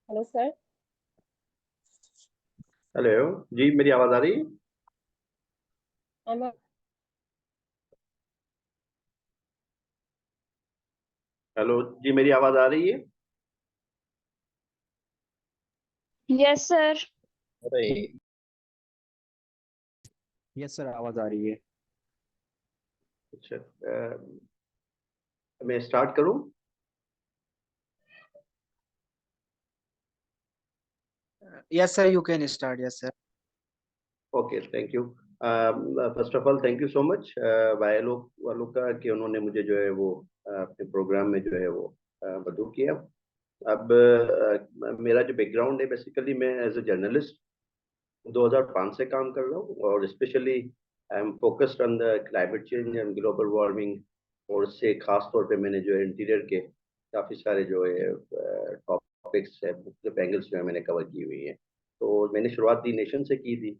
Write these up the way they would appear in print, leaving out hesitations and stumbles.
Hello sir. Hello जी, मेरी आवाज आ रही है? I'm हेलो जी, मेरी आवाज आ रही है? Yes sir. अरे, यस सर, आवाज आ रही है। अच्छा, मैं स्टार्ट करूं? Yes sir, you can start. Yes sir. Okay, thank you. First of all thank you so much वायलोक वालों का कि उन्होंने मुझे जो है वो अपने प्रोग्राम में जो है वो मदऊ किया। अब मेरा जो बैकग्राउंड है, बेसिकली मैं एज ए जर्नलिस्ट 2005 से काम कर रहा हूँ, और specially I am focused on the climate change and global warming. और उससे खास तौर पे मैंने जो है इंटीरियर के काफ़ी सारे जो है टॉपिक्स है, मुख्तलिफ एंगल्स जो है मैंने कवर की हुई है। तो मैंने शुरुआत दी नेशन से की थी।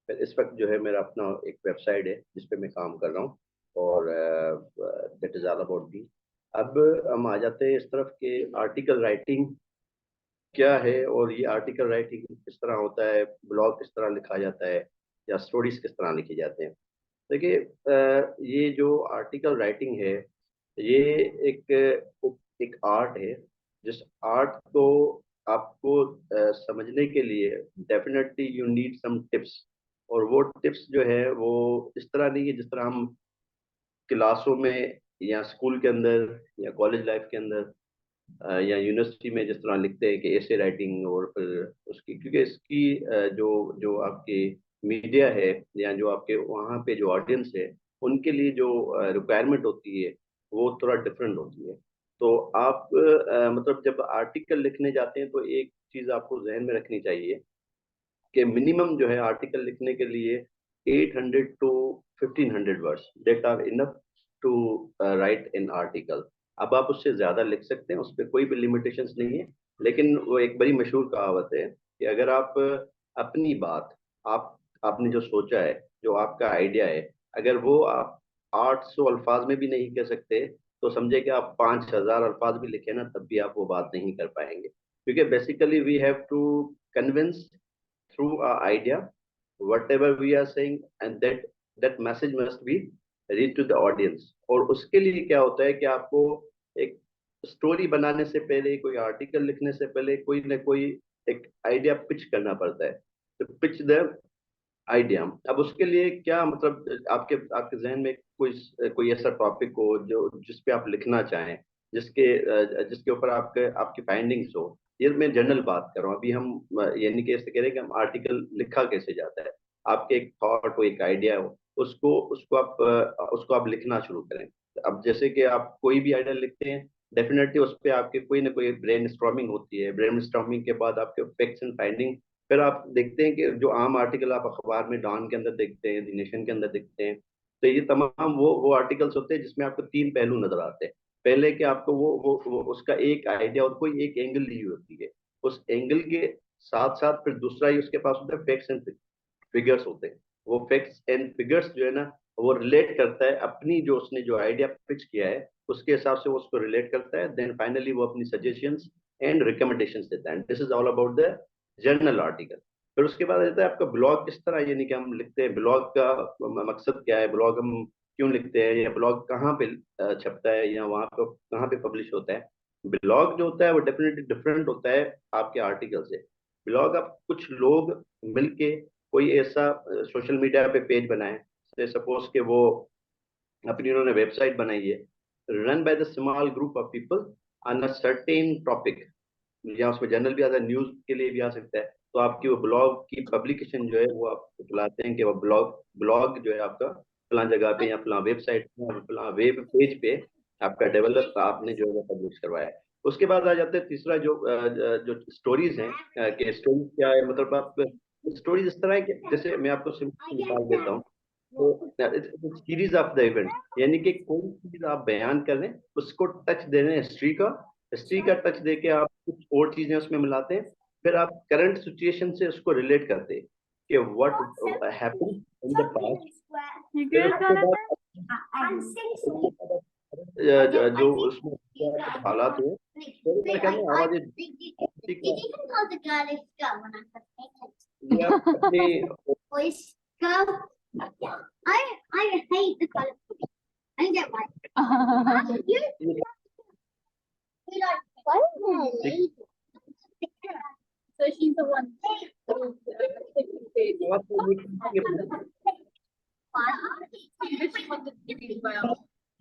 फिर इस वक्त जो है मेरा अपना एक वेबसाइट है जिस पे मैं काम कर रहा हूँ, और that is all about the. अब हम आ जाते हैं इस तरफ के आर्टिकल राइटिंग क्या है, और ये आर्टिकल राइटिंग किस तरह होता है, ब्लॉग किस तरह लिखा जाता है, या स्टोरीज किस तरह लिखी जाते हैं। देखिए, ये जो आर्टिकल राइटिंग है, ये एक एक आर्ट है। जिस आर्ट को आपको समझने के लिए definitely you need some tips. और वो टिप्स जो है वो इस तरह नहीं है जिस तरह हम क्लासों में या स्कूल के अंदर या कॉलेज लाइफ के अंदर या यूनिवर्सिटी में जिस तरह लिखते हैं कि ऐसे राइटिंग, और फिर उसकी, क्योंकि इसकी जो जो आपके मीडिया है या जो आपके वहाँ पे जो ऑडियंस है, उनके लिए जो रिक्वायरमेंट होती है वो थोड़ा डिफरेंट होती है। तो आप मतलब जब आर्टिकल लिखने जाते हैं तो एक चीज़ आपको जहन में रखनी चाहिए कि मिनिमम जो है आर्टिकल लिखने के लिए 800 to 1500 words that are enough to write in article. अब आप उससे ज्यादा लिख सकते हैं, उस पर कोई भी लिमिटेशंस नहीं है। लेकिन वो एक बड़ी मशहूर कहावत है कि अगर आप अपनी बात, आप आपने जो सोचा है, जो आपका आइडिया है, अगर वो आप 800 अल्फाज में भी नहीं कह सकते, तो समझे कि आप 5000 अल्फाज भी लिखे ना, तब भी आप वो बात नहीं कर पाएंगे। क्योंकि basically we have to convince through our idea whatever we are saying, and that message must be reach to the audience। और उसके लिए क्या होता है कि आपको एक स्टोरी बनाने से पहले, कोई आर्टिकल लिखने से पहले कोई ना कोई एक आइडिया पिच करना पड़ता है। तो पिच द आइडिया। अब उसके लिए क्या मतलब, आपके आपके जहन में कोई कोई ऐसा टॉपिक हो जो जिस पे आप लिखना चाहें, जिसके जिसके ऊपर आपके आपकी फाइंडिंग्स हो। ये मैं जनरल बात कर रहा हूँ। अभी हम यानी कि ऐसे कह रहे हैं कि हम आर्टिकल लिखा कैसे जाता है। आपके एक थॉट हो, एक आइडिया हो, उसको उसको आप लिखना शुरू करें। अब जैसे कि आप कोई भी आइडिया लिखते हैं, डेफिनेटली उस पर आपके कोई ना कोई ब्रेन स्टॉर्मिंग होती है। ब्रेन स्टॉर्मिंग के बाद आपके फैक्ट्स एंड फाइंडिंग। फिर आप देखते हैं कि जो आम आर्टिकल आप अखबार में डॉन के अंदर देखते हैं, द नेशन के अंदर देखते हैं, तो ये तमाम वो आर्टिकल्स होते हैं जिसमें आपको तीन पहलू नजर आते हैं। पहले कि आपको वो उसका एक आइडिया और कोई एक एंगल ली होती है। उस एंगल के साथ साथ फिर दूसरा ही उसके पास होता है फैक्ट्स एंड फिगर्स होते हैं। वो फैक्ट्स एंड फिगर्स जो है ना, वो रिलेट करता है अपनी जो उसने जो आइडिया पिच किया है, उसके हिसाब से वो उसको रिलेट करता है। देन फाइनली वो अपनी सजेशंस एंड रिकमेंडेशंस देता है। This is all about the journal article. फिर उसके बाद आता है आपका ब्लॉग किस तरह, यानी कि हम लिखते हैं, ब्लॉग का मकसद क्या है, ब्लॉग हम क्यों लिखते हैं, या ब्लॉग कहाँ पे छपता है, या वहाँ पे कहाँ पे पब्लिश होता है। ब्लॉग जो होता है वो डेफिनेटली डिफरेंट होता है आपके आर्टिकल से। ब्लॉग आप कुछ लोग मिलके कोई ऐसा सोशल मीडिया पे पेज बनाए, सपोज के वो अपनी उन्होंने वेबसाइट बनाई है, run by the small group of people on a certain topic, या उसमें जनरल भी आता है, न्यूज के लिए भी आ सकता है। तो आपकी वो ब्लॉग की पब्लिकेशन जो है वो आप बुलाते हैं कि वो ब्लॉग ब्लॉग जो है आपका फला जगह पे या फला वेबसाइट पे, फला वेब पेज पे आपका डेवलप आपने जो है वो पब्लिश करवाया है। उसके बाद आ जाते हैं तीसरा जो स्टोरीज हैं, कि स्टोरीज क्या है, मतलब आप स्टोरीज इस तरह है कि जैसे मैं आपको सिंपल मिसाल देता हूँ। तो सीरीज ऑफ द इवेंट, यानी कि कोई चीज आप बयान कर रहे हैं, उसको टच दे रहे हैं हिस्ट्री का टच दे के आप कुछ और चीजें उसमें मिलाते हैं। फिर आप करंट सिचुएशन से उसको रिलेट करते हैं कि what happened in the past. फिर उसके बाद जो उसमें हालात हुए, तो मेरे ख्याल में आवाज ठीक Did है, you even call the girl a scum when I said painting? ये आप अपनी Boy, scum. I hate the color. I don't get why. You like what? So she's the one.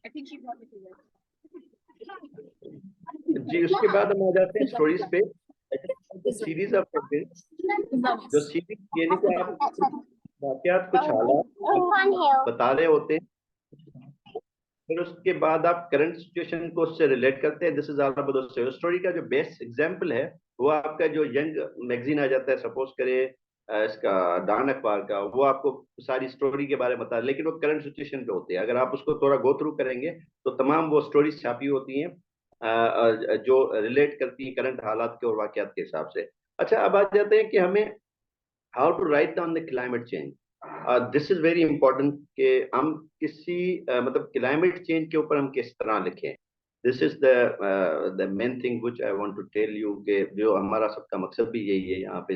I think she wanted to work. जी, उसके बाद हम आ जाते हैं stories पे। Series of जो सीरीज यानी कि आप वाकयात कुछ हालात बता रहे होते हैं, फिर उसके बाद आप करंट सिचुएशन को उससे रिलेट करते हैं। This is all about the story. का जो बेस्ट एग्जांपल है वो आपका जो यंग मैगजीन आ जाता है, सपोज करे इसका डान अखबार का, वो आपको सारी स्टोरी के बारे में बता, लेकिन वो करंट सिचुएशन पे होते हैं। अगर आप उसको थोड़ा गो थ्रू करेंगे तो तमाम वो स्टोरीज छापी होती हैं जो रिलेट करती हैं करंट हालात के और वाकयात के हिसाब से। अच्छा, अब आ जाते हैं कि हमें how to write down the climate change. This is very important कि हम किसी मतलब क्लाइमेट चेंज के ऊपर हम किस तरह लिखें। This is the main thing which I want to tell you, कि जो हमारा सबका मकसद भी यही है यहाँ पे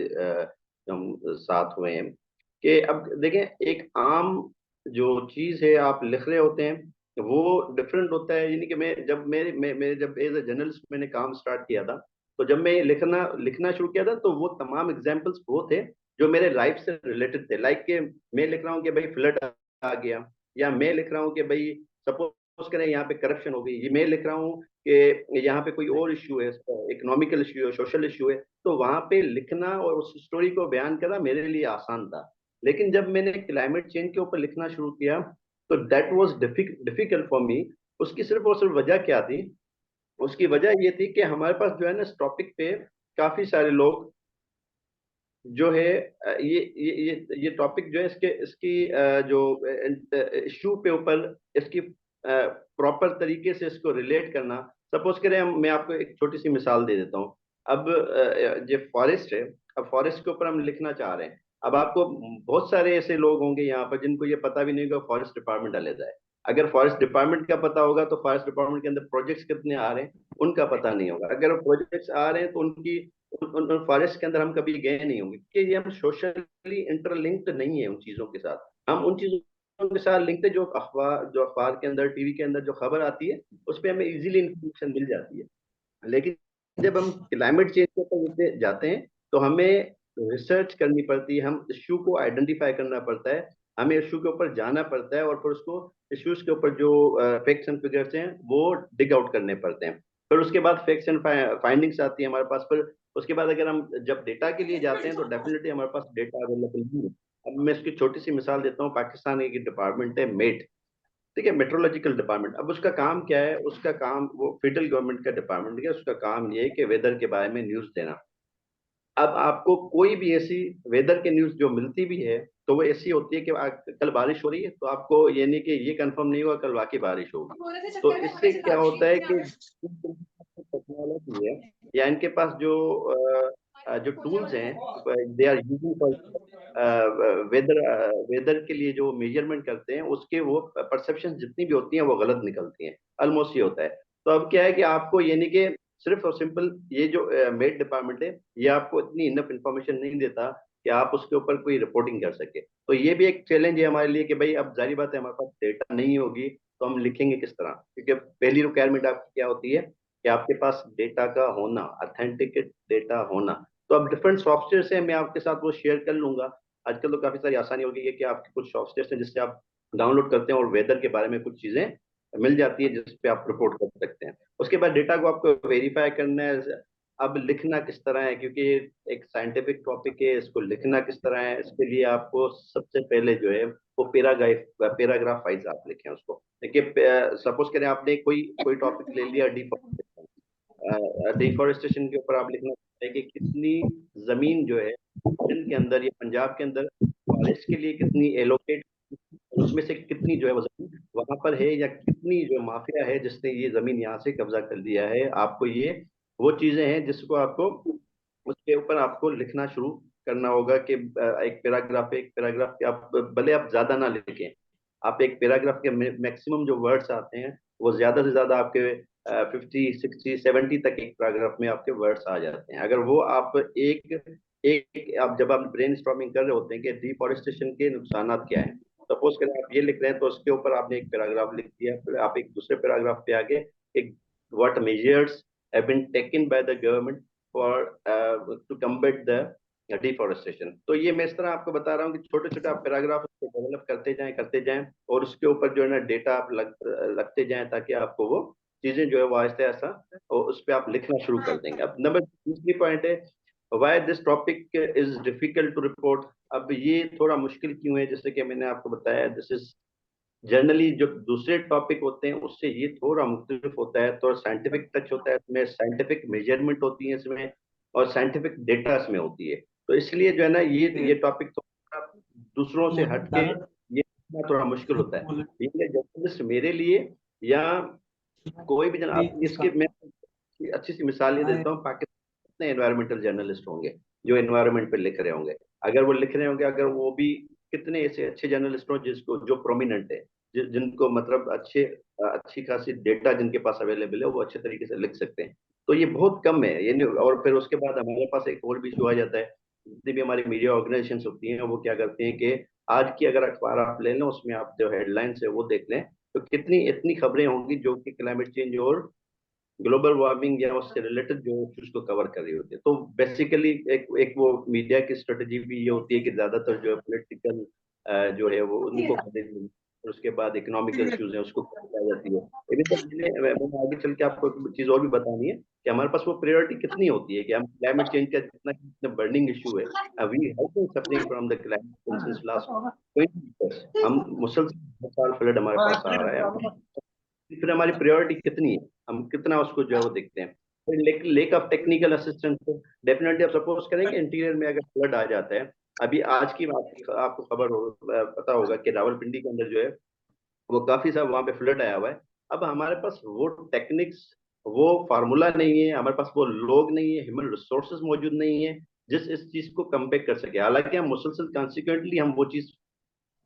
हम साथ हुए हैं। कि अब देखें, एक आम जो चीज़ है आप लिख रहे होते हैं वो डिफरेंट होता है। यानी कि मैं जब मेरे जब एज ए जर्नलिस्ट मैंने काम स्टार्ट किया था, तो जब मैं लिखना शुरू किया था तो वो तमाम एग्जाम्पल्स वो थे जो मेरे लाइफ से रिलेटेड थे। लाइक के मैं लिख रहा हूँ कि भाई फ्लड आ गया, या मैं लिख रहा हूँ कि भाई सपोज करें यहाँ पे करप्शन हो गई, ये मैं लिख रहा हूँ कि यहाँ पे कोई और इश्यू है, इकोनॉमिकल इश्यू है, सोशल इश्यू है। तो वहां पे लिखना और उस स्टोरी को बयान करना मेरे लिए आसान था। लेकिन जब मैंने क्लाइमेट चेंज के ऊपर लिखना शुरू किया तो that was difficult for me. उसकी सिर्फ और सिर्फ वजह क्या थी? उसकी वजह ये थी कि हमारे पास जो है ना, इस टॉपिक पे काफी सारे लोग जो है ये टॉपिक जो है इसके इसकी जो इशू पे ऊपर इसकी प्रॉपर तरीके से इसको रिलेट करना। सपोज करें मैं आपको एक छोटी सी मिसाल दे देता हूँ। अब जो फॉरेस्ट है, अब फॉरेस्ट के ऊपर हम लिखना चाह रहे हैं। अब आपको बहुत सारे ऐसे लोग होंगे यहाँ पर जिनको ये पता भी नहीं होगा फॉरेस्ट डिपार्टमेंट अलग है। अगर फॉरेस्ट डिपार्टमेंट का पता होगा तो फॉरेस्ट डिपार्टमेंट के अंदर प्रोजेक्ट्स कितने आ रहे हैं उनका पता नहीं होगा। अगर प्रोजेक्ट्स आ रहे हैं तो उनकी उन फॉरेस्ट के अंदर हम कभी गए नहीं होंगे, क्योंकि ये हम सोशली इंटरलिंक्ड नहीं है उन चीजों के साथ। हम उन चीजों के साथ लिंक्ड है जो अखबार के अंदर, टीवी के अंदर जो खबर आती है उस पर हमें इजीली इंफॉर्मेशन मिल जाती है। लेकिन जब हम क्लाइमेट चेंज के ऊपर जाते हैं तो हमें रिसर्च करनी पड़ती है, हम इश्यू को आइडेंटिफाई करना पड़ता है, हमें इश्यू के ऊपर जाना पड़ता है और फिर उसको इश्यूज के ऊपर जो फैक्ट्स एंड फिगर्स हैं वो डिग आउट करने पड़ते हैं। फिर उसके बाद फैक्ट्स एंड फाइंडिंग्स आती है हमारे पास। फिर उसके बाद अगर हम जब डेटा के लिए जाते हैं तो डेफिनेटली हमारे पास डेटा अवेलेबल नहीं है। अब मैं इसकी छोटी सी मिसाल देता हूँ। पाकिस्तान की डिपार्टमेंट है मेट, ठीक है, मेट्रोलॉजिकल डिपार्टमेंट। अब उसका काम क्या है? उसका काम, वो फेडरल गवर्नमेंट का डिपार्टमेंट है, उसका काम ये है कि वेदर के बारे में न्यूज देना। अब आपको कोई भी ऐसी वेदर के न्यूज जो मिलती भी है तो वो ऐसी होती है कि कल बारिश हो रही है, तो आपको ये नहीं कि ये कंफर्म नहीं हुआ कल वाकई बारिश होगी। तो इससे क्या होता है कि टेक्नोलॉजी है या इनके पास जो टूल्स हैं they are using for weather के लिए जो मेजरमेंट करते हैं उसके वो परसेप्शन जितनी भी होती हैं वो गलत निकलती हैं। ऑलमोस्ट ये होता है। तो अब क्या है कि आपको ये नहीं कि सिर्फ और सिंपल ये जो मेड डिपार्टमेंट है ये आपको इतनी इनफ इंफॉर्मेशन नहीं देता कि आप उसके ऊपर कोई रिपोर्टिंग कर सके। तो ये भी एक चैलेंज है हमारे लिए कि भाई अब जारी बात है हमारे पास डेटा नहीं होगी तो हम लिखेंगे किस तरह? क्योंकि पहली रिक्वायरमेंट आपकी क्या होती है कि आपके पास डेटा का होना, ऑथेंटिकेट डेटा होना। तो अब डिफरेंट सॉफ्टवेयर है, मैं आपके साथ वो शेयर कर लूंगा। आजकल तो काफी सारी आसानी हो गई है कि आपके कुछ सॉफ्टवेयर हैं जिससे आप डाउनलोड करते हैं और वेदर के बारे में कुछ चीजें मिल जाती है जिस पे आप रिपोर्ट कर सकते हैं। उसके बाद डेटा को आपको वेरीफाई करना है। अब लिखना किस तरह है, क्योंकि एक साइंटिफिक टॉपिक है, इसको लिखना किस तरह है, इसके लिए आपको सबसे पहले जो है वो पैराग्राफ वाइज आप लिखें उसको। देखिए सपोज करें आपने कोई कोई टॉपिक ले लिया डिफॉरेस्टेशन के ऊपर आप लिखना है कि कितनी जमीन जो है सिंध के अंदर या पंजाब के अंदर फॉरेस्ट के लिए कितनी एलोकेट, उसमें से कितनी जो है वो जमीन वहां पर है, या कितनी जो माफिया है जिसने ये जमीन यहाँ से कब्जा कर लिया है। आपको ये वो चीजें हैं जिसको आपको उसके ऊपर आपको लिखना शुरू करना होगा कि एक पैराग्राफ के आप भले आप ज्यादा ना लिखें, आप एक पैराग्राफ के मैक्सिमम जो वर्ड्स आते हैं वो ज्यादा से ज्यादा आपके 50, 60, 70 तक एक पैराग्राफ में आपके वर्ड्स आ जाते हैं। अगर वो आप एक एक आप जब आप ब्रेन स्टॉर्मिंग कर रहे होते हैं कि डिफॉरेस्टेशन के नुकसान क्या हैं, सपोज करें आप ये लिख रहे हैं तो उसके ऊपर आपने एक पैराग्राफ लिख दिया, फिर आप एक दूसरे पैराग्राफ पे आगे एक what measures have been taken by the government for to combat the deforestation. तो ये मैं इस तरह आपको बता रहा हूँ कि छोटे छोटे आप पैराग्राफ डेवलप करते जाएं और उसके ऊपर जो है ना डेटा आप लगते जाएं ताकि आपको वो चीजें जो है वो आहिस्ता आहिस्ता और उस पर आप लिखना शुरू कर देंगे। अब नंबर दूसरी पॉइंट है why this topic is difficult to report. अब ये थोड़ा मुश्किल क्यों है, जैसे कि मैंने आपको बताया दिस इज जनरली जो दूसरे टॉपिक होते हैं उससे ये थोड़ा मुख्तलिफ होता है, थोड़ा साइंटिफिक टच होता है इसमें, साइंटिफिक मेजरमेंट होती है इसमें और साइंटिफिक डेटा इसमें होती है। तो इसलिए जो है ना ये टॉपिक थोड़ा दूसरों से हटके ये थोड़ा मुश्किल होता है। ये जर्नलिस्ट मेरे लिए या कोई भी आप इसके मैं अच्छी सी मिसाल ये देता हूँ, पाकिस्तान में एनवायरमेंटल जर्नलिस्ट होंगे जो एनवायरमेंट पे लिख रहे होंगे, अगर वो लिख रहे होंगे, अगर वो भी कितने ऐसे अच्छे जर्नलिस्ट हों जिसको जो प्रोमिनेंट है, जिनको मतलब अच्छी खासी डेटा जिनके पास अवेलेबल है, वो अच्छे तरीके से लिख सकते हैं, तो ये बहुत कम है ये। और फिर उसके बाद हमारे पास एक और भी इशू आ जाता है, जितनी भी हमारी मीडिया ऑर्गेनाइजेशन होती हैं वो क्या करते हैं कि आज की अगर अखबार आप ले लें उसमें आप जो हेडलाइंस है वो देख लें तो कितनी इतनी खबरें होंगी जो कि क्लाइमेट चेंज और ग्लोबल वार्मिंग या उससे रिलेटेड जो इश्यूज को कवर कर रही होती है। तो बेसिकली एक वो मीडिया की स्ट्रेटजी भी ये होती है कि ज्यादातर जो है पॉलिटिकल जो है वो उनको और उसके बाद इकोनॉमिकल इश्यूज है उसको आ जाती है। लेकिन तो मैंने आगे चल के आपको एक चीज और भी बतानी है कि हमारे पास वो प्रायोरिटी कितनी होती है कि हम क्लाइमेट चेंज का जितना बर्निंग इशू है, we have been suffering from the climate change since last 20 years। हम मुसलसल साल फ्लड हमारे पास आ रहा है, फिर हमारी प्रायोरिटी कितनी है, हम कितना उसको जो है वो देखते हैं। फिर lake of technical assistance, definitely आप सपोज करें कि इंटीरियर में अगर फ्लड आ जाता है, अभी आज की बात आपको खबर हो पता होगा कि रावलपिंडी के अंदर जो है वो काफी सारा वहां पे फ्लड आया हुआ है। अब हमारे पास वो टेक्निक्स, वो फार्मूला नहीं है, हमारे पास वो लोग नहीं है, ह्यूमन रिसोर्सेज मौजूद नहीं है जिस इस चीज को कम्पेक्ट कर सके। हालांकि हम मुसलसल कॉन्सिक्वेंटली हम वो चीज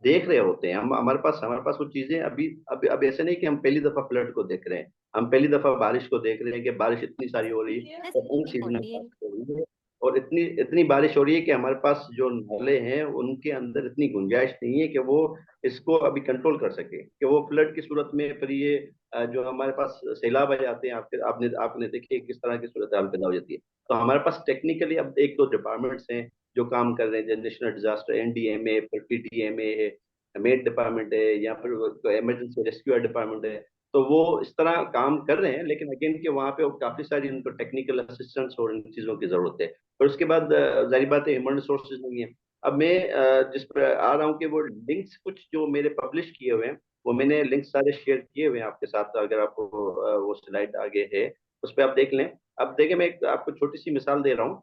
देख रहे होते हैं, हम हमारे पास वो चीजें अब ऐसे नहीं कि हम पहली दफा फ्लड को देख रहे हैं, हम पहली दफा बारिश को देख रहे हैं कि बारिश इतनी सारी हो रही है और उन सीजनल हो रही है और इतनी इतनी बारिश हो रही है कि हमारे पास जो नाले हैं उनके अंदर इतनी गुंजाइश नहीं है कि वो इसको अभी कंट्रोल कर सके, कि वो फ्लड की सूरत में फिर ये जो हमारे पास सैलाब आ जाते हैं, आपके आपने आपने देखिए किस तरह की सूरत हाल पैदा हो जाती है। तो हमारे पास टेक्निकली अब एक दो डिपार्टमेंट्स हैं जो काम कर रहे हैं, नेशनल डिजास्टर एनडीएमए, फिर पीटीएमए है, मेट डिपार्टमेंट है, या फिर इमरजेंसी रेस्क्यू डिपार्टमेंट है। तो वो इस तरह काम कर रहे हैं, लेकिन अगेन के वहाँ पे काफी सारी उनको टेक्निकल असिस्टेंस और इन चीजों की जरूरत है। और उसके बाद जारी बात है ह्यूमन रिसोर्सेज नहीं है। अब मैं जिस पर आ रहा हूँ कि वो लिंक्स कुछ जो मेरे पब्लिश किए हुए हैं वो मैंने लिंक सारे शेयर किए हुए हैं आपके साथ, अगर आपको वो स्लाइड आगे है उस पर आप देख लें। अब देखिए मैं एक आपको छोटी सी मिसाल दे रहा हूँ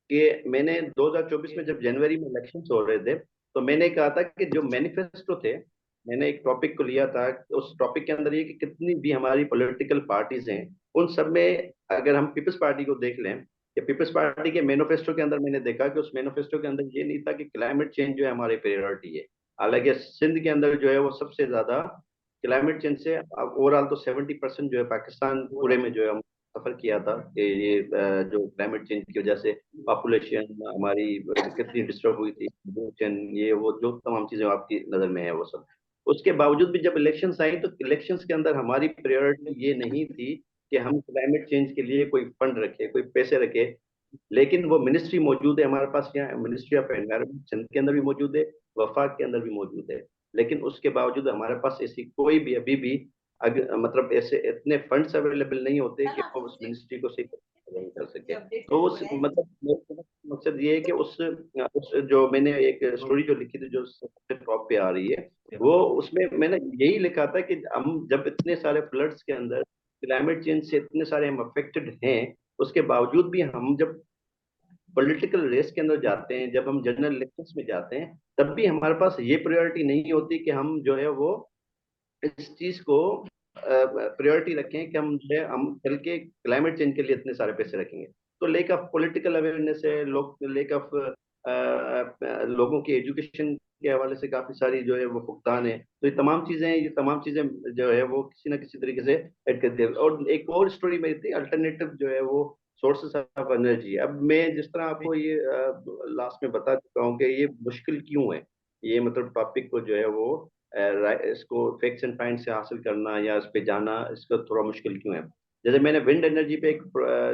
कि मैंने 2024 में जब जनवरी में इलेक्शंस हो रहे थे तो मैंने कहा था कि जो मैनिफेस्टो थे, मैंने एक टॉपिक को लिया था, उस टॉपिक के अंदर ये कि कितनी भी हमारी पॉलिटिकल पार्टीज हैं उन सब में अगर हम पीपल्स पार्टी को देख लें, या पीपल्स पार्टी के मैनिफेस्टो के अंदर मैंने देखा कि उस मैनिफेस्टो के अंदर ये नहीं था कि क्लाइमेट चेंज जो है हमारी प्रायोरिटी है। हालांकि सिंध के अंदर जो है वो सबसे ज्यादा क्लाइमेट चेंज से ओवरऑल तो 70% जो है पाकिस्तान पूरे में जो है सफर किया था कि ये जो क्लाइमेट चेंज की वजह से पॉपुलेशन हमारी कितनी डिस्टर्ब हुई थी, pollution, ये वो जो तमाम चीजें आपकी नजर में है वो सब। उसके बावजूद भी जब इलेक्शंस आई तो इलेक्शंस के अंदर हमारी प्रायोरिटी ये नहीं थी कि हम क्लाइमेट चेंज के लिए कोई फंड रखे, कोई पैसे रखे, लेकिन वो मिनिस्ट्री मौजूद है हमारे पास, यहाँ मिनिस्ट्री ऑफ एनवायरमेंट सिंध के अंदर भी मौजूद है, वफाक के अंदर भी मौजूद है, लेकिन उसके बावजूद हमारे पास ऐसी कोई भी अभी भी मतलब ऐसे इतने फंड्स अवेलेबल नहीं होते कि वो उस मिनिस्ट्री को सही नहीं कर सके। तो उस मतलब मेरा मकसद ये है कि उस जो मैंने एक स्टोरी जो लिखी थी जो सबसे टॉप पे आ रही है, वो उसमें मैंने यही लिखा था कि हम जब इतने सारे फ्लड्स के अंदर क्लाइमेट चेंज से इतने सारे हम अफेक्टेड हैं, उसके बावजूद भी हम जब पॉलिटिकल रेस के अंदर जाते हैं, जब हम जनरल इलेक्शंस में जाते हैं, तब भी हमारे पास ये प्रायोरिटी नहीं होती कि हम जो है वो इस चीज को प्रायोरिटी रखें कि हम जो है हम चल के क्लाइमेट चेंज के लिए इतने सारे पैसे रखेंगे। तो लेक ऑफ पॉलिटिकल अवेयरनेस है, लेक ऑफ लोगों की एजुकेशन के हवाले से काफी सारी जो है वो भुगतान है। तो ये तमाम चीजें जो है वो किसी ना किसी तरीके से ऐड करती है। और एक और स्टोरी मेरी थी, अल्टरनेटिव जो है वो सोर्सेस ऑफ एनर्जी। अब मैं जिस तरह आपको ये लास्ट में बता चुका हूँ कि ये मुश्किल क्यों है, ये मतलब टॉपिक को जो है वो इसको फैक्ट्स एंड फाइंड से हासिल करना या इस पे जाना, इसका थोड़ा मुश्किल क्यों है। जैसे मैंने विंड एनर्जी पे एक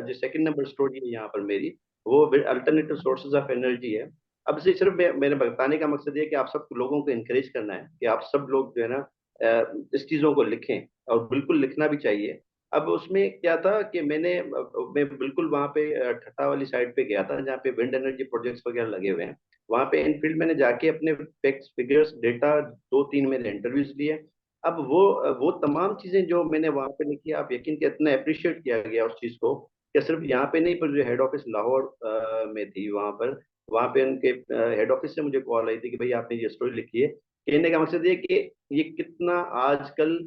जो सेकंड नंबर स्टोरी है यहाँ पर मेरी, वो अल्टरनेटिव सोर्सेज ऑफ एनर्जी है। अब से सिर्फ मेरे बताने का मकसद ये है कि आप सब लोगों को इनकरेज करना है कि आप सब लोग जो है ना इस चीजों को लिखें, और बिल्कुल लिखना भी चाहिए। अब उसमें क्या था कि मैं बिल्कुल वहां पे ठट्टा वाली साइड पे गया था जहाँ पे विंड एनर्जी प्रोजेक्ट्स वगैरह लगे हुए हैं। वहां पे इन फील्ड मैंने जाके अपने फैक्ट्स फिगर्स डेटा 2-3 मैंने इंटरव्यूज लिए। अब वो तमाम चीजें जो मैंने वहां पे लिखी, आप यकीन के इतना अप्रिशिएट किया गया उस चीज को कि सिर्फ यहाँ पे नहीं, पर जो हेड ऑफिस लाहौर में थी वहां पे उनके हेड ऑफिस से मुझे कॉल आई थी कि भाई आपने ये स्टोरी लिखी है। कहने का मकसद ये कि ये कितना आजकल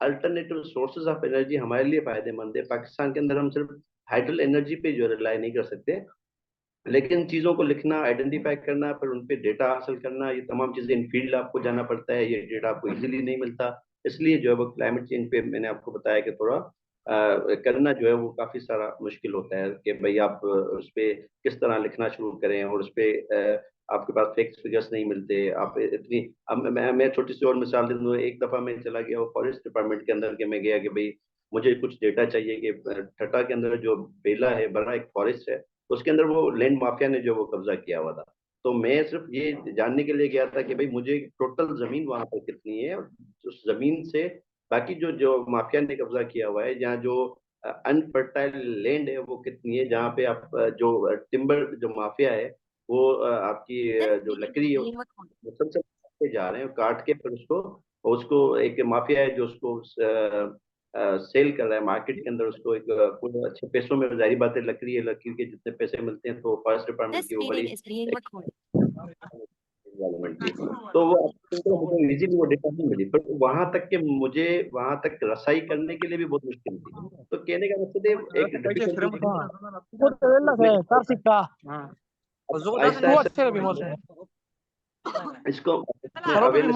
अल्टरनेटिव सोर्सेज ऑफ एनर्जी हमारे लिए फायदेमंद है। पाकिस्तान के अंदर हम सिर्फ हाइडल एनर्जी पे जो रिलाई नहीं कर सकते, लेकिन चीजों को लिखना, आइडेंटिफाई करना, फिर उन पे डेटा हासिल करना, ये तमाम चीजें इन फील्ड आपको जाना पड़ता है, ये डेटा आपको इजीली नहीं मिलता। इसलिए जो है वो क्लाइमेट चेंज पे मैंने आपको बताया कि थोड़ा करना जो है वो काफी सारा मुश्किल होता है कि भाई आप उस पे किस तरह लिखना शुरू करें, और उस पे आपके पास फैक्ट्स फिगर्स नहीं मिलते। आप इतनी, अब मैं छोटी सी और मिसाल दे दूं। एक दफा मैं चला गया वो फॉरेस्ट डिपार्टमेंट के अंदर के, मैं गया कि भाई मुझे कुछ डेटा चाहिए कि ठट्टा के अंदर जो बेला है, बड़ा एक फॉरेस्ट है, उसके अंदर वो लैंड माफिया ने जो वो कब्जा किया हुआ था। तो मैं सिर्फ ये जानने के लिए गया था कि भाई मुझे टोटल जमीन वहां पर कितनी है, और उस जमीन से बाकी जो जो माफिया ने कब्जा किया हुआ है, जहाँ जो अनफर्टाइल लैंड है वो कितनी है, जहाँ पे आप जो टिम्बर जो माफिया है वो आपकी जो लकड़ी है वो सबसे पे जा रहे हैं काट के, फिर उसको उसको एक माफिया है जो उसको सेल कर रहा है मार्केट के अंदर, उसको एक पूरे अच्छे पैसों में। जाहिर बात है, लकड़ी है, लकड़ी के जितने पैसे मिलते हैं तो फॉरेस्ट डिपार्टमेंट की वो बड़ी डेवलपमेंट की। तो वो तो मुझे इजीली वो डेटा नहीं मिली, पर वहां तक के मुझे वहां तक रसाई करने के लिए भी बहुत मुश्किल थी। तो कहने का मकसद है एक इसको awareness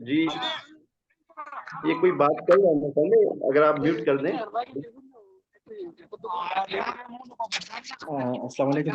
जी, ये कोई बात कर रहा है पहले, अगर आप म्यूट कर दें। अस्सलाम वालेकुम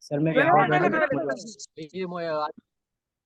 सर मैं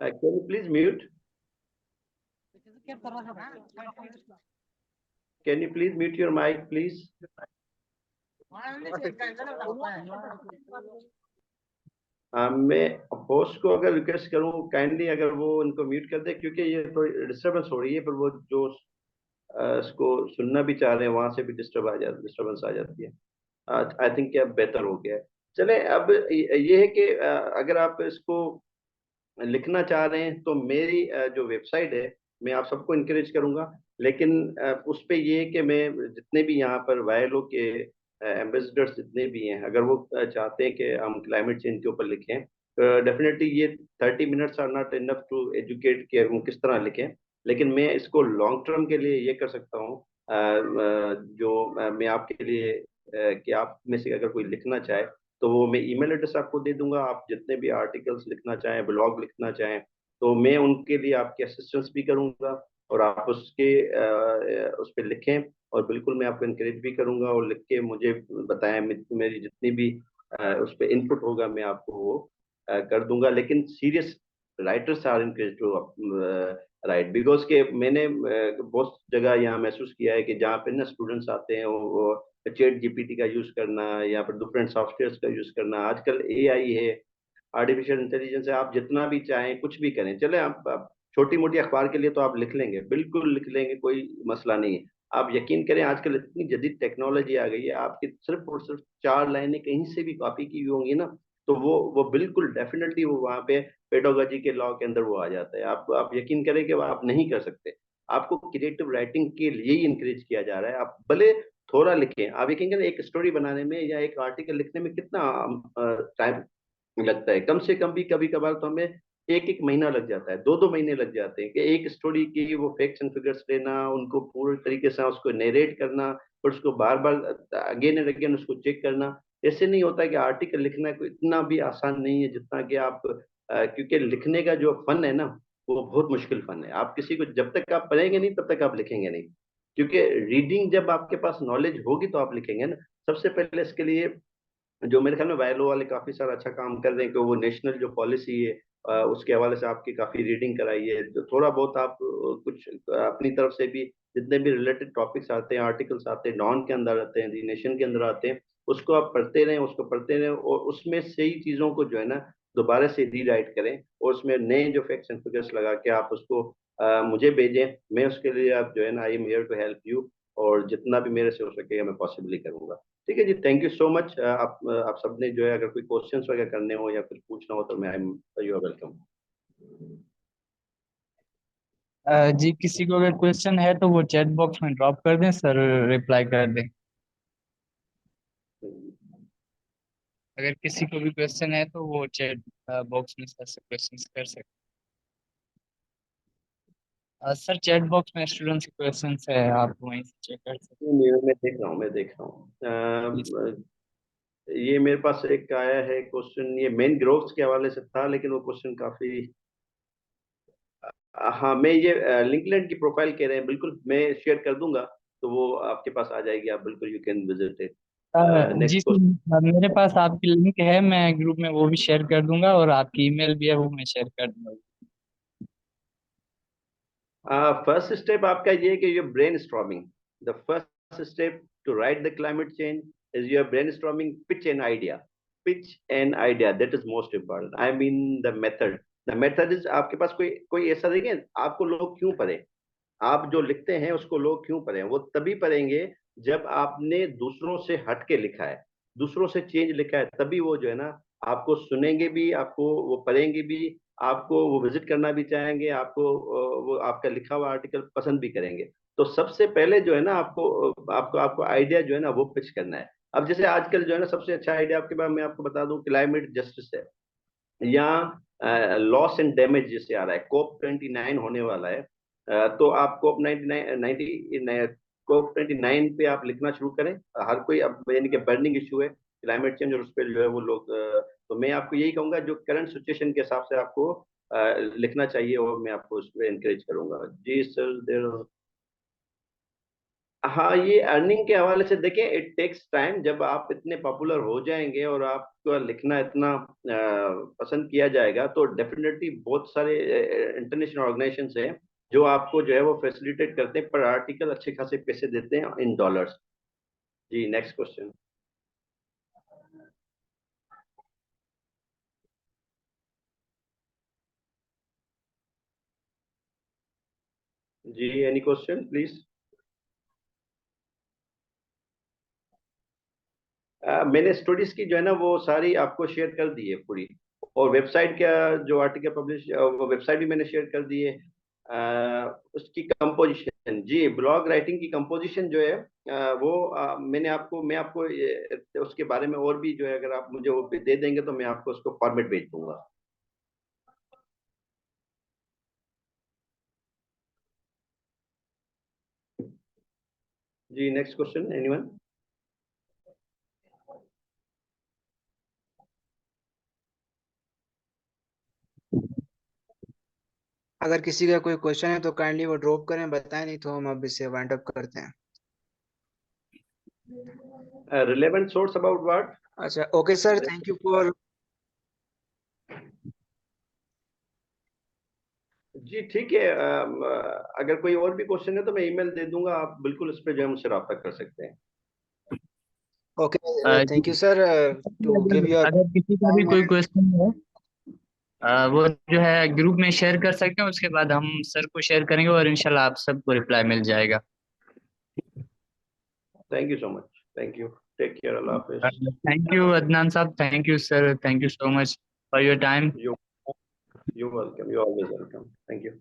Can you please mute? Can you please mute your mic, please? मैं होस्ट को अगर रिक्वेस्ट करूं काइंडली अगर वो उनको म्यूट कर दे, क्योंकि ये थोड़ी डिस्टर्बेंस हो रही है, पर वो जो इसको सुनना भी चाह रहे हैं वहां से भी डिस्टर्बेंस आ जाती है। आई थिंक क्या बेहतर हो गया है। चले, अब ये है कि अगर आप इसको लिखना चाह रहे हैं तो मेरी जो वेबसाइट है, मैं आप सबको इनकरेज करूंगा, लेकिन उस पे ये है कि मैं जितने भी यहाँ पर वायलो के एम्बेसडर्स जितने भी हैं, अगर वो चाहते हैं कि हम क्लाइमेट चेंज के ऊपर लिखें, डेफिनेटली ये 30 minutes are not enough to educate कि हम किस तरह लिखें। लेकिन मैं इसको लॉन्ग टर्म के लिए ये कर सकता हूँ, जो मैं आपके लिए कि आप में से अगर कोई लिखना चाहे तो वो मैं ईमेल एड्रेस आपको दे दूंगा। आप जितने भी आर्टिकल्स लिखना चाहें, ब्लॉग लिखना चाहें, तो मैं उनके लिए आपकी असिस्टेंस भी करूंगा, और आप उस पर लिखें, और बिल्कुल मैं आपको इनकरेज भी करूंगा, और लिख के मुझे बताएं। मेरी जितनी भी उस पर इनपुट होगा मैं आपको वो कर दूंगा। लेकिन serious writers are encourage to write, because के मैंने बहुत जगह यहाँ महसूस किया है कि जहाँ पे ना स्टूडेंट्स आते हैं वो चैट जीपीटी का यूज करना या फिर डिफरेंट सॉफ्टवेयर का यूज करना, आजकल एआई है, आर्टिफिशियल इंटेलिजेंस है, आप जितना भी चाहें कुछ भी करें। चले, आप छोटी मोटी अखबार के लिए तो आप लिख लेंगे, बिल्कुल लिख लेंगे, कोई मसला नहीं है। आप यकीन करें आजकल इतनी जदीद टेक्नोलॉजी आ गई है, आपकी सिर्फ और सिर्फ 4 लाइनें कहीं से भी कॉपी की हुई होंगी ना, तो वो बिल्कुल डेफिनेटली वो वहाँ पे पेडागोजी के लॉ के अंदर वो आ जाता है। आप यकीन करें कि वो आप नहीं कर सकते। आपको क्रिएटिव राइटिंग के लिए ही इंकरेज किया जा रहा है। आप भले थोड़ा लिखें, आप यकीन करें एक स्टोरी बनाने में या एक आर्टिकल लिखने में कितना टाइम लगता है। कम से कम भी कभी कभार तो हमें एक एक महीना लग जाता है, 2-2 महीने लग जाते हैं कि एक स्टोरी की वो फैक्ट्स एंड फिगर्स लेना, उनको पूरी तरीके से उसको नरेट करना और उसको बार बार अगेन एंड अगेन उसको चेक करना। ऐसे नहीं होता कि आर्टिकल लिखना कोई इतना भी आसान नहीं है जितना कि आप क्योंकि लिखने का जो फन है ना, वो बहुत मुश्किल फन है। आप किसी को जब तक आप पढ़ेंगे नहीं तब तक आप लिखेंगे नहीं, क्योंकि रीडिंग जब आपके पास नॉलेज होगी तो आप लिखेंगे ना। सबसे पहले इसके लिए जो मेरे ख्याल में वायलो वाले काफी सारा अच्छा काम कर रहे हैं कि वो नेशनल जो पॉलिसी है उसके हवाले से आपकी काफी रीडिंग कराई है। तो थोड़ा बहुत आप कुछ अपनी तरफ से भी जितने भी रिलेटेड टॉपिक्स आते हैं, आर्टिकल्स आते हैं, डॉन के अंदर आते हैं, दी नेशन के अंदर आते हैं, उसको आप पढ़ते रहें, उसको पढ़ते रहें और उसमें से ही चीजों को जो है ना दोबारा से रीराइट करें और उसमें नए जो फैक्ट्स एंड फिगर्स लगा के आप उसको मुझे भेजें। मैं उसके लिए आप जो है ना I am here to help you, और जितना भी मेरे से हो सकेगा मैं पॉसिबली करूंगा। ठीक है जी, थैंक यू सो मच। आप सबने जो है अगर कोई क्वेश्चंस वगैरह करने हो या कुछ पूछना हो तो मैं यू आर वेलकम। जी किसी को अगर क्वेश्चन है तो वो चैट बॉक्स में ड्रॉप कर दें सर, रिप्लाई कर दें। अगर किसी को भी क्वेश्चन है तो वो चैट बॉक्स में सर से क्वेश्चन कर सकते हैं। सर चैट बॉक्स में स्टूडेंट्स के क्वेश्चन है, आप वहीं से चेक कर सकते मैं देख रहा हूँ, मैं देख रहा हूँ। हैं। ये मेरे पास एक आया है क्वेश्चन, ये मेन ग्रोथ्स के हवाले से था, लेकिन वो क्वेश्चन काफी हाँ, मैं ये लिंक्डइन की प्रोफाइल कह रहे हैं, बिल्कुल मैं शेयर कर दूंगा तो वो आपके पास आ जाएगी, आप बिल्कुल यू कैन विजिट इट। जी नेक्स्ट सर, मेरे पास आपकी लिंक है, मैं ग्रुप में वो भी शेयर कर दूंगा और आपकी ईमेल भी है वो मैं शेयर कर दूंगा। फर्स्ट स्टेप आपका ये है कि your brainstorming. The first step to write the climate change is your brainstorming, pitch an idea, pitch an idea, that is most important. I mean the method is आपके पास कोई कोई ऐसा देखें आपको लोग क्यों पढ़े, आप जो लिखते हैं उसको लोग क्यों पढ़ें। वो तभी पढ़ेंगे जब आपने दूसरों से हट के लिखा है, दूसरों से चेंज लिखा है, तभी वो जो है ना आपको सुनेंगे भी, आपको वो पढ़ेंगे भी, आपको वो विजिट करना भी चाहेंगे, आपको वो आपका लिखा हुआ आर्टिकल पसंद भी करेंगे। तो सबसे पहले जो है ना आपको आपको आपको आइडिया जो है ना वो पिच करना है। अब जैसे आजकल जो है ना सबसे अच्छा आइडिया आपके पास, मैं आपको बता दूं, क्लाइमेट जस्टिस है या लॉस एंड डैमेज जिससे आ रहा है, COP29 होने वाला है। तो आप COP29 पे आप लिखना शुरू करें। हर कोई अब यानी कि बर्निंग इशू है क्लाइमेट चेंज, और उस पर जो है वो लोग तो मैं आपको यही कहूंगा जो करंट सिचुएशन के हिसाब से आपको लिखना चाहिए, और मैं आपको उस पर इंकरेज करूंगा। जी सर, देर हाँ, ये अर्निंग के हवाले से देखें, इट टेक्स टाइम। जब आप इतने पॉपुलर हो जाएंगे और आपका लिखना इतना पसंद किया जाएगा तो डेफिनेटली बहुत सारे इंटरनेशनल ऑर्गेनाइजेशंस हैं जो आपको जो है वो फैसिलिटेट करते हैं, पर आर्टिकल अच्छे खासे पैसे देते हैं इन डॉलर्स। जी नेक्स्ट क्वेश्चन। जी एनी क्वेश्चन प्लीज। मैंने स्टोरीज की जो है ना वो सारी आपको शेयर कर दी है पूरी, और वेबसाइट का जो आर्टिकल पब्लिश, वो वेबसाइट भी मैंने शेयर कर दी है। उसकी कंपोजिशन, जी ब्लॉग राइटिंग की कंपोजिशन जो है वो मैं आपको उसके बारे में और भी जो है अगर आप मुझे वो दे देंगे तो मैं आपको उसको फॉर्मेट भेज दूंगा। जी नेक्स्ट क्वेश्चन एनीवन। अगर किसी का कोई क्वेश्चन है तो काइंडली वो ड्रॉप करें, बताएं, नहीं तो हम अब इसे वाइंड अप करते हैं। Relevant source about what? अच्छा okay sir, thank you for. जी ठीक है, अगर कोई और भी क्वेश्चन है तो मैं ईमेल दे दूंगा, आप बिल्कुल इस पे जो है मुझसे रब्ता कर सकते हैं। ओके जी, thank you sir to give your अगर किसी का भी टाइम कोई एंड क्वेश्चन है वो जो है ग्रुप में शेयर कर सकते हैं, उसके बाद हम सर को शेयर करेंगे और इंशाल्लाह आप सबको रिप्लाई मिल जाएगा। Thank you so much. Thank you. Take care. Allah Hafiz. Thank you, Adnan Saab. Thank you, sir. Thank you so much for your time. You're welcome. You're always welcome. Thank you.